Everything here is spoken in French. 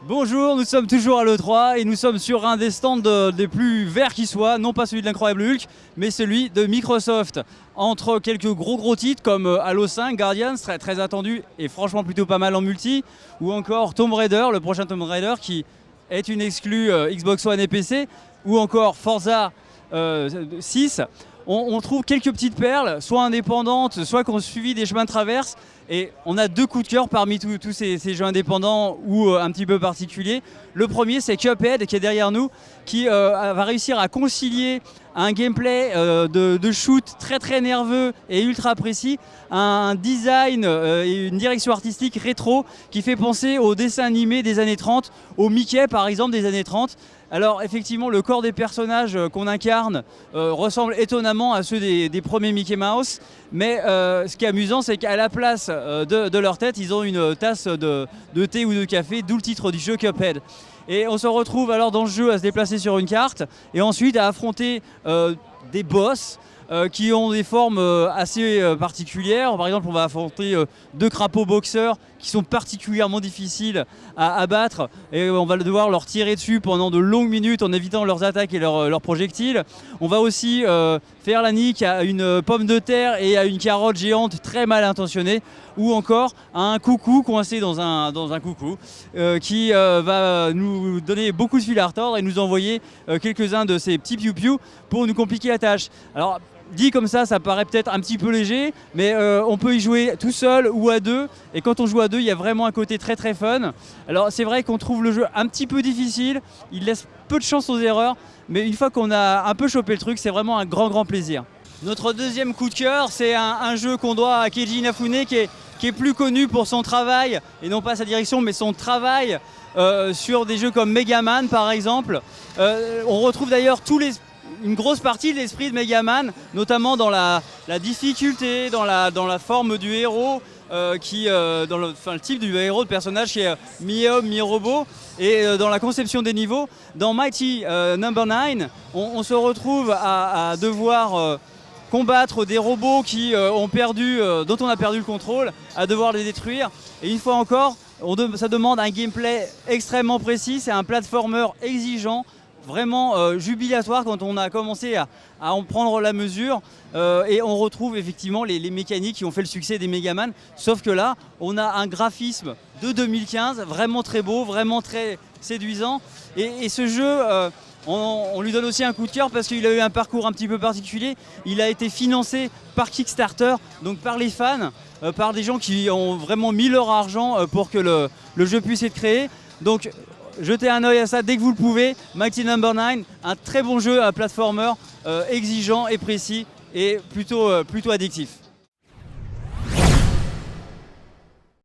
Bonjour, nous sommes toujours à l'E3 et nous sommes sur un des stands des plus verts qui soit, non pas celui de l'incroyable Hulk, mais celui de Microsoft. Entre quelques gros titres comme Halo 5, Guardians, très attendu et franchement plutôt pas mal en multi, ou encore Tomb Raider, le prochain Tomb Raider qui est une exclue Xbox One et PC, ou encore Forza 6. On trouve quelques petites perles, soit indépendantes, soit qui ont suivi des chemins de traverse. Et on a deux coups de cœur parmi tous ces jeux indépendants ou un petit peu particuliers. Le premier, c'est Cuphead qui est derrière nous, qui va réussir à concilier un gameplay de shoot très nerveux et ultra précis, un design et une direction artistique rétro qui fait penser aux dessins animés des années 30, au Mickey par exemple des années 30. Alors effectivement, le corps des personnages qu'on incarne ressemble étonnamment à ceux des premiers Mickey Mouse, mais ce qui est amusant, c'est qu'à la place de leur tête, ils ont une tasse de thé ou de café, d'où le titre du jeu Cuphead. Et on se retrouve alors dans le jeu à se déplacer sur une carte et ensuite à affronter des boss qui ont des formes assez particulières. Par exemple, on va affronter deux crapauds boxeurs qui sont particulièrement difficiles à abattre et on va devoir leur tirer dessus pendant de longues minutes en évitant leurs attaques et leurs projectiles. On va aussi faire la nique à une pomme de terre et à une carotte géante très mal intentionnée, ou encore à un coucou coincé dans un coucou qui va nous donner beaucoup de fil à retordre et nous envoyer quelques-uns de ces petits piou-piou pour nous compliquer la tâche. Alors, dit comme ça paraît peut-être un petit peu léger, mais on peut y jouer tout seul ou à deux. Et quand on joue à deux, il y a vraiment un côté très fun. Alors c'est vrai qu'on trouve le jeu un petit peu difficile, il laisse peu de chance aux erreurs, mais une fois qu'on a un peu chopé le truc, c'est vraiment un grand plaisir. Notre deuxième coup de cœur, c'est un jeu qu'on doit à Keiji Inafune qui est plus connu pour son travail, et non pas sa direction, mais son travail sur des jeux comme Mega Man par exemple. On retrouve d'ailleurs une grosse partie de l'esprit de Mega Man, notamment dans la difficulté, dans la forme du héros, dans le type du héros, de personnage qui est mi-homme, mi-robot, et dans la conception des niveaux. Dans Mighty Number 9, on se retrouve à devoir combattre des robots dont on a perdu le contrôle, à devoir les détruire. Et une fois encore, ça demande un gameplay extrêmement précis, c'est un platformer exigeant, vraiment jubilatoire quand on a commencé à en prendre la mesure et on retrouve effectivement les mécaniques qui ont fait le succès des Megaman, sauf que là on a un graphisme de 2015 vraiment très beau, vraiment très séduisant et ce jeu on lui donne aussi un coup de cœur parce qu'il a eu un parcours un petit peu particulier. Il a été financé par Kickstarter, donc par les fans, par des gens qui ont vraiment mis leur argent pour que le jeu puisse être créé. Donc jetez un œil à ça dès que vous le pouvez. Mighty Number 9, un très bon jeu à platformer, exigeant et précis et plutôt addictif.